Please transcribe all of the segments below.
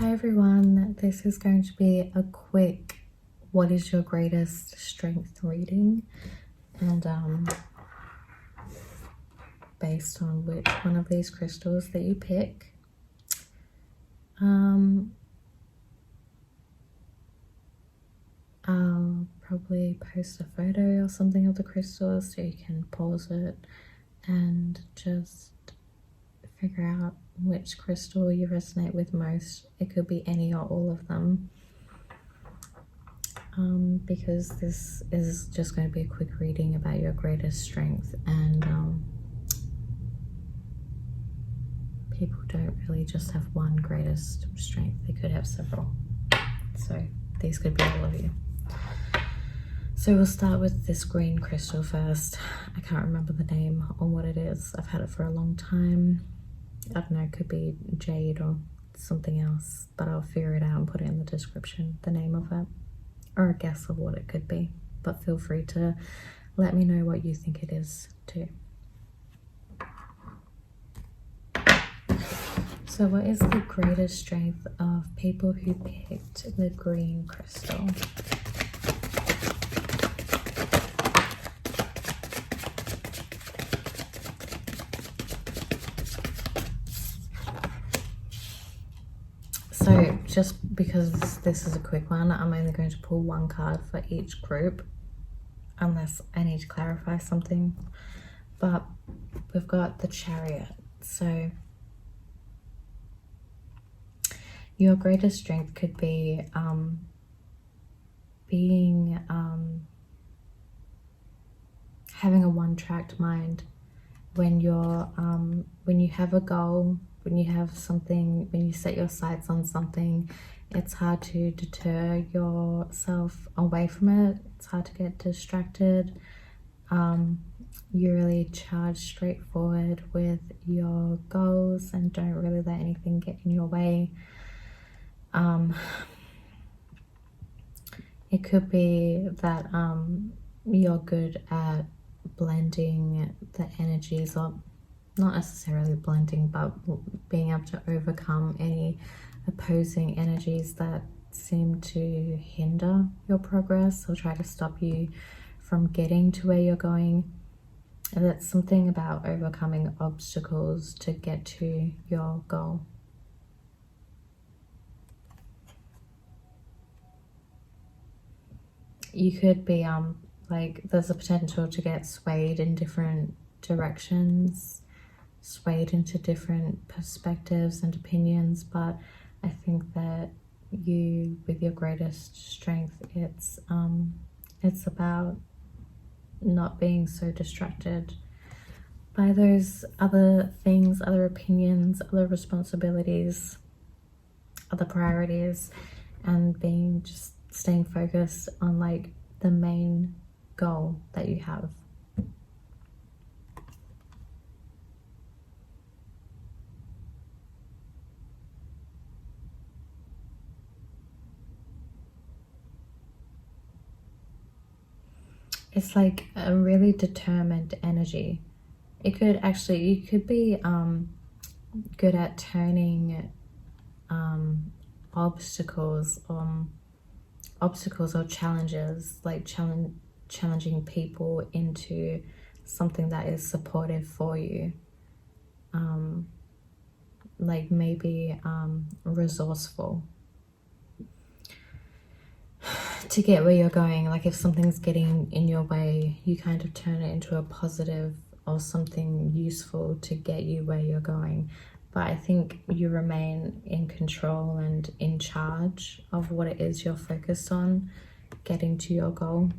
Hi everyone, this is going to be a quick what is your greatest strength reading, and based on which one of these crystals that you pick. I'll probably post a photo or something of the crystals so you can pause it and just figure out which crystal you resonate with most. It could be any or all of them, because this is just going to be a quick reading about your greatest strength, and people don't really just have one greatest strength, they could have several, so these could be all of you. So we'll start with this green crystal first. I can't remember the name or what it is. I've had it for a long time. I don't know, it could be jade or something else, but I'll figure it out and put it in the description, the name of it, or a guess of what it could be. But feel free to let me know what you think it is too. So what is the greatest strength of people who picked the green crystal? So just because this is a quick one, I'm only going to pull one card for each group, unless I need to clarify something. But we've got the Chariot. So your greatest strength could be having a one-tracked mind when you're when you have a goal, when you have something, when you set your sights on something. It's hard to deter yourself away from it. It's hard to get distracted. You really charge straight forward with your goals and don't really let anything get in your way. It could be that you're good at blending the energies, or not necessarily blending, but being able to overcome any opposing energies that seem to hinder your progress or try to stop you from getting to where you're going. And that's something about overcoming obstacles to get to your goal. You could be like, there's a potential to get swayed in different directions, swayed into different perspectives and opinions, but I think that you, with your greatest strength, it's about not being so distracted by those other things, other opinions, other responsibilities, other priorities, and being just staying focused on like the main goal that you have. It's like a really determined energy. It could actually, you could be good at turning obstacles or challenges, like challenging people into something that is supportive for you. Like maybe resourceful to get where you're going. Like if something's getting in your way, you kind of turn it into a positive or something useful to get you where you're going. But I think you remain in control and in charge of what it is you're focused on, getting to your goal.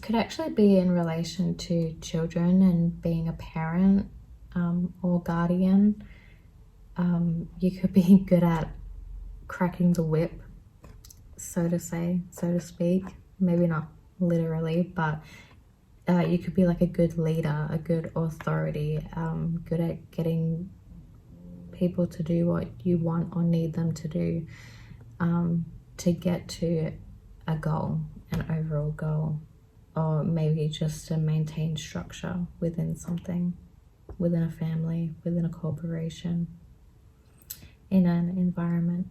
Could actually be in relation to children and being a parent or guardian. You could be good at cracking the whip, so to speak. Maybe not literally, but you could be like a good leader, a good authority, good at getting people to do what you want or need them to do, to get to a goal. an overall goal, or maybe just to maintain structure within something, within a family, within a corporation, in an environment.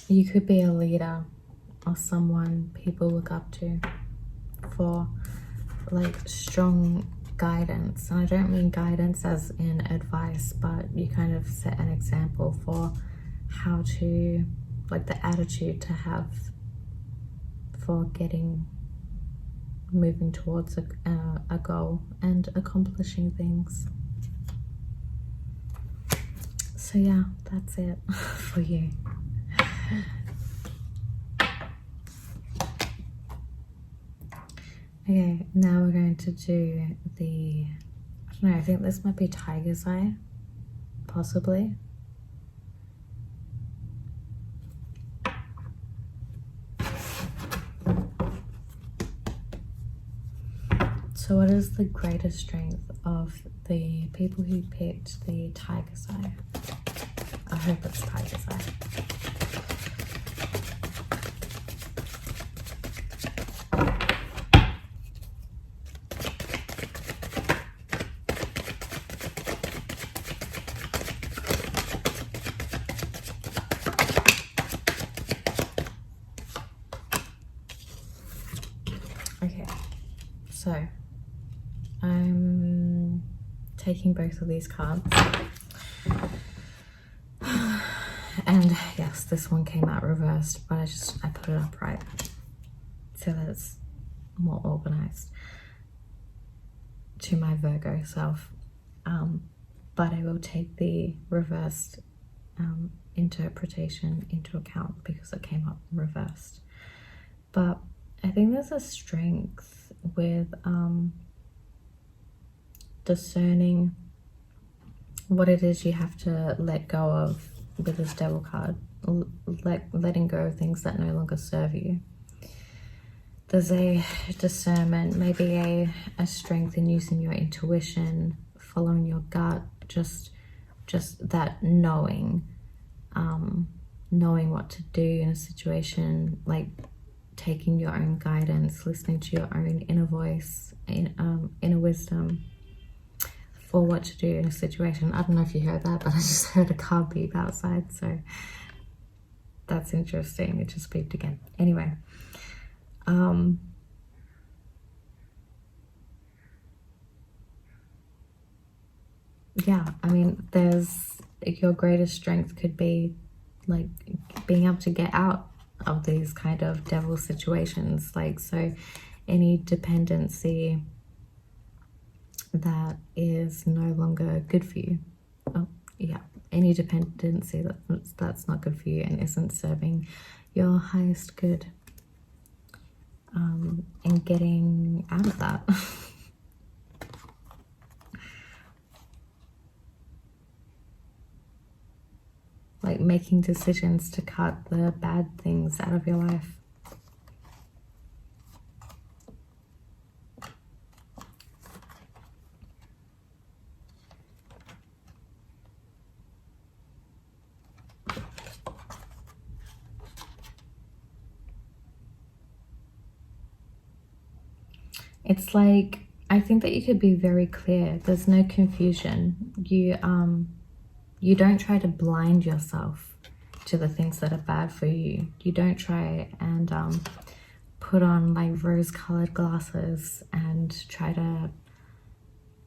You could be a leader or someone people look up to for like strong guidance. And I don't mean guidance as in advice, but you kind of set an example for how to, like the attitude to have for moving towards a goal and accomplishing things. So yeah, that's it for you. Okay, now we're going to do the, I don't know, I think this might be tiger's eye, possibly. So what is the greatest strength of the people who picked the tiger's eye? I hope it's tiger's eye. Okay, so I'm taking both of these cards. And yes, this one came out reversed, but I put it up right so that it's more organized to my Virgo self. But I will take the reversed interpretation into account because it came up reversed. But I think there's a strength with discerning what it is you have to let go of with this devil card, letting go of things that no longer serve you. There's a discernment, maybe a strength in using your intuition, following your gut, just that knowing what to do in a situation, like taking your own guidance, listening to your own inner voice, inner wisdom for what to do in a situation. I don't know if you heard that, but I just heard a car beep outside, so that's interesting. It just beeped again. Anyway, yeah, I mean, your greatest strength could be like being able to get out of these kind of devil situations. Like, so any dependency that is no longer good for you. Oh yeah, any dependency that's not good for you and isn't serving your highest good, and getting out of that. Like making decisions to cut the bad things out of your life. It's like, I think that you could be very clear. There's no confusion. You don't try to blind yourself to the things that are bad for you. You don't try and put on like rose-colored glasses and try to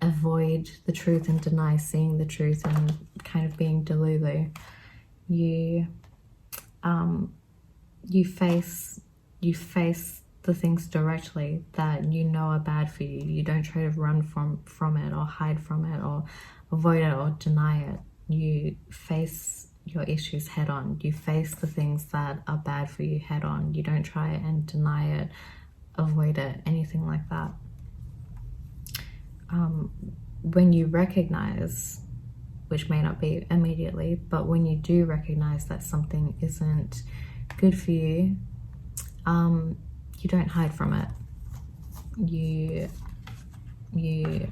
avoid the truth and deny seeing the truth and kind of being delulu. You face the things directly that you know are bad for you. You don't try to run from it or hide from it or avoid it or deny it. You face your issues head on. You face the things that are bad for you head on. You don't try and deny it, avoid it, anything like that. When you recognize, which may not be immediately, but when you do recognize that something isn't good for you, you don't hide from it. you you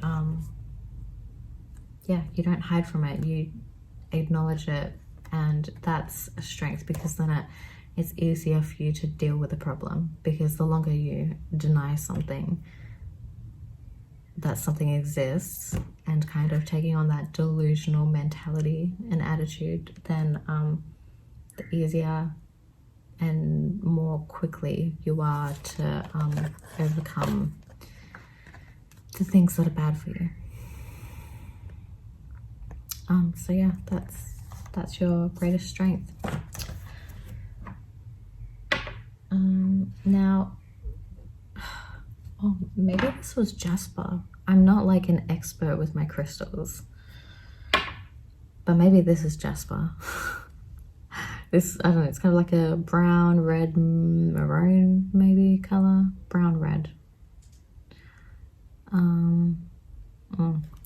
don't hide from it, you acknowledge it, and that's a strength, because then it's easier for you to deal with the problem, because the longer you deny something, that something exists, and kind of taking on that delusional mentality and attitude, then the easier and more quickly you are to overcome the things that are bad for you. So yeah, that's your greatest strength. Now, oh, maybe this was Jasper. I'm not like an expert with my crystals, but maybe this is Jasper. This, I don't know, it's kind of like a brown, red, maroon maybe color. Brown, red.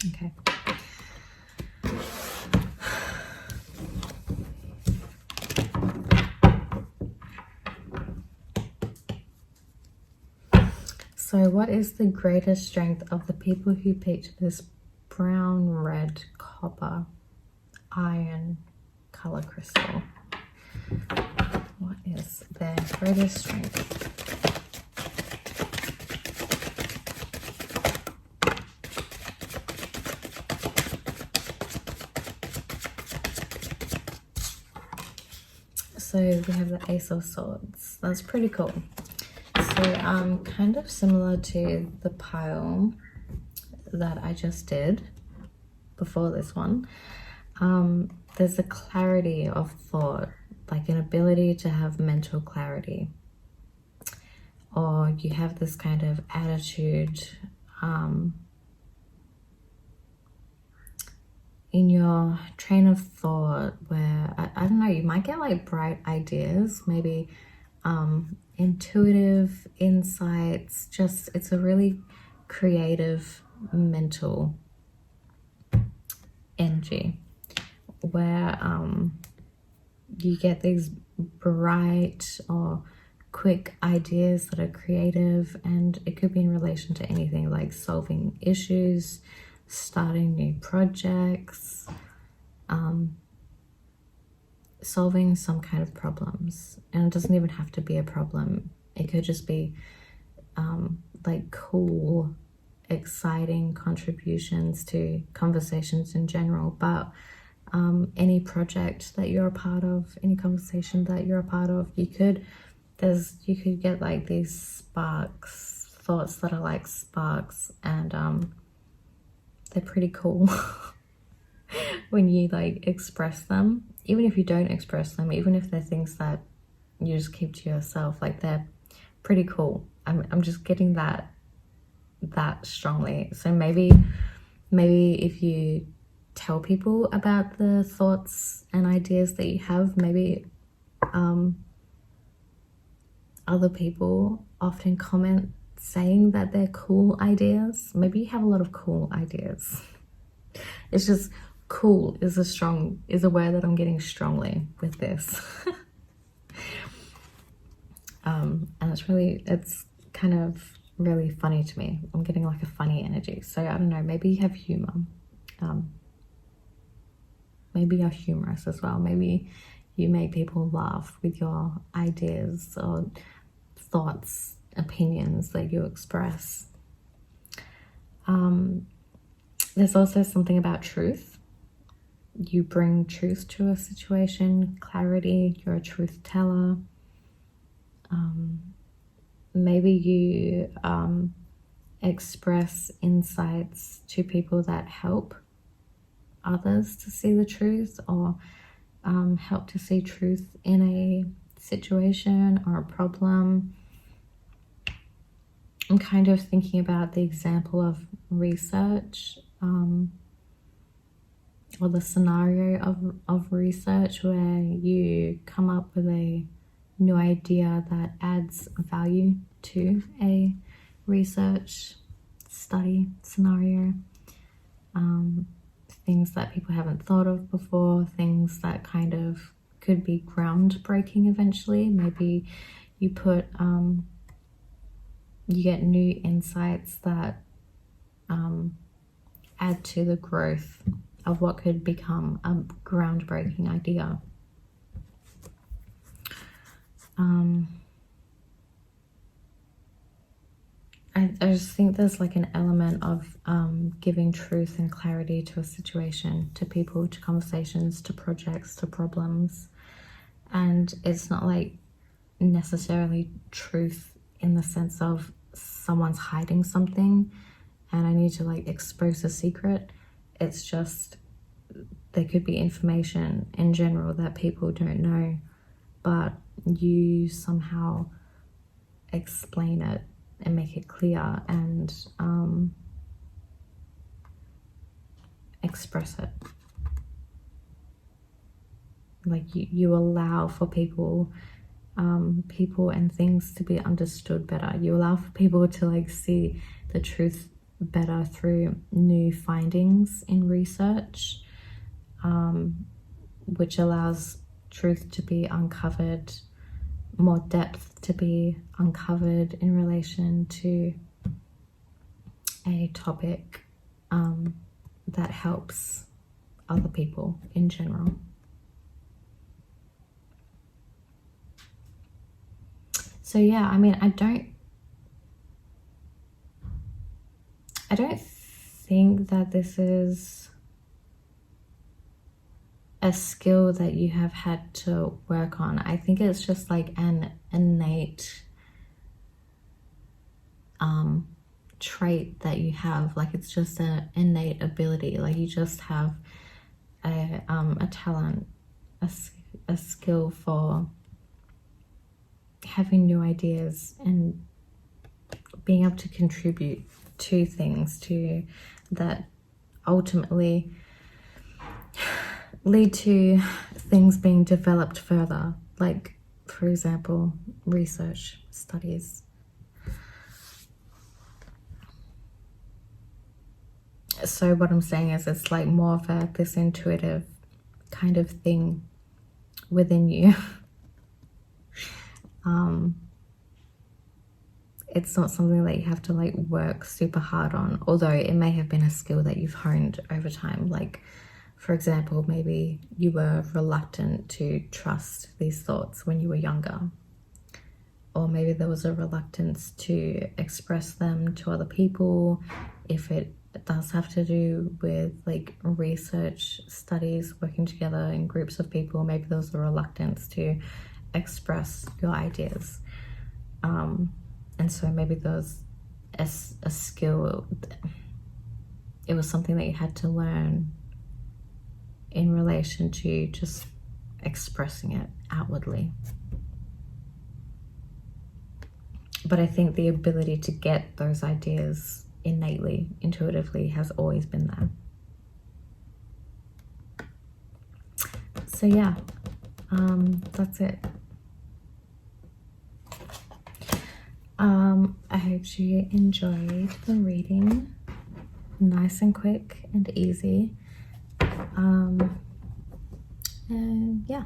Okay. So what is the greatest strength of the people who picked this brown, red, copper, iron color crystal? What is their greatest strength? So we have the Ace of Swords. That's pretty cool. So kind of similar to the pile that I just did before this one. There's a clarity of thought, like an ability to have mental clarity, or you have this kind of attitude in your train of thought where, I don't know, you might get like bright ideas, maybe intuitive insights, just it's a really creative mental energy where you get these bright or quick ideas that are creative, and it could be in relation to anything like solving issues, starting new projects, solving some kind of problems. And it doesn't even have to be a problem, it could just be like cool, exciting contributions to conversations in general. But any project that you're a part of, any conversation that you're a part of, you could get like these sparks, thoughts that are like sparks, and they're pretty cool when you like express them. Even if you don't express them, even if they're things that you just keep to yourself, like they're pretty cool. I'm just getting that strongly. So maybe if you tell people about the thoughts and ideas that you have, maybe other people often comment saying that they're cool ideas. Maybe you have a lot of cool ideas. It's just cool is a word that I'm getting strongly with this. And it's kind of really funny to me. I'm getting like a funny energy. So I don't know, maybe you have humor. Maybe you're humorous as well. Maybe you make people laugh with your ideas or thoughts, opinions that you express. There's also something about truth. You bring truth to a situation, clarity, you're a truth teller. Maybe you express insights to people that help others to see the truth, or help to see truth in a situation or a problem. I'm kind of thinking about the example of research, or the scenario of research where you come up with a new idea that adds value to a research study scenario. Things that people haven't thought of before, things that kind of could be groundbreaking eventually. Maybe you put you get new insights that add to the growth of what could become a groundbreaking idea. I just think there's like an element of giving truth and clarity to a situation, to people, to conversations, to projects, to problems. And it's not like necessarily truth in the sense of someone's hiding something and I need to like expose a secret. It's just there could be information in general that people don't know, but you somehow explain it and make it clear and express it. Like you allow for people and things to be understood better. You allow for people to like see the truth better through new findings in research, which allows truth to be uncovered, more depth to be uncovered in relation to a topic that helps other people in general. So yeah, I mean, I don't think that this is a skill that you have had to work on. I think it's just like an innate trait that you have. Like it's just an innate ability. Like you just have a talent, a skill for having new ideas and being able to contribute to things that ultimately lead to things being developed further, like for example research studies. So what I'm saying is it's like more of this intuitive kind of thing within you. It's not something that you have to like work super hard on, although it may have been a skill that you've honed over time. Like for example, maybe you were reluctant to trust these thoughts when you were younger, or maybe there was a reluctance to express them to other people. If it does have to do with like research studies, working together in groups of people, maybe there was a reluctance to express your ideas. And so maybe there was a skill, it was something that you had to learn in relation to just expressing it outwardly. But I think the ability to get those ideas innately, intuitively, has always been there. So yeah, that's it. I hope you enjoyed the reading. Nice and quick and easy. And yeah.